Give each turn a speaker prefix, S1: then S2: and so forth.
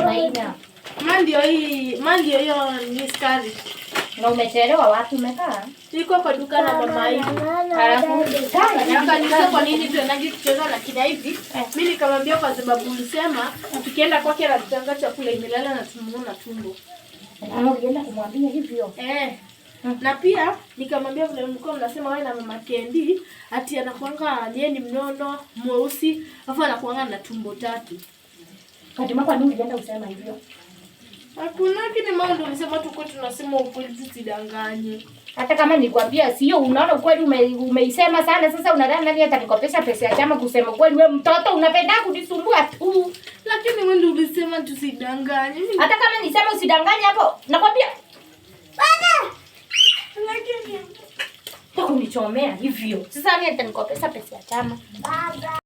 S1: Maina.
S2: Mandio hiyo ni skari.
S1: Na umechelewa wapi umekaa?
S2: Niko kwa duka na mama hivi.
S1: Alafu
S2: akaniuliza kwa nini tuendaje kucheza na kina hivi. Mimi nikamwambia kwa sababu ulisema tukienda kwake na tutanga chakula imelala na tumuona tumbo.
S1: Ulienda kumwambia hivyo?
S2: Na pia nikamwambia vile mlikuwa mnasema wewe na mama Kendi ati anakuanga yeye ni mnono, mweusi, afu anakuanga na tumbo 3.
S1: Fatima, kwa nini ulienda usema hivyo?
S2: Hakuna kile mama ulisema tu kwa tunasema ukweli tusidanganye.
S1: Hata kama nilikwambia sio, unaona ukweli umeisema sana, sasa unadhani nani atanikopesha pesa ya chama kusema kweli wewe mtoto unapenda kunisumbua tu.
S2: Lakini wewe ndio ulisema tusidanganye.
S1: Hata kama nisema usidanganye hapo, nakwambia bana. Lakini takunichomea hivyo. Sasa nani atanikopesha pesa ya chama? Baba.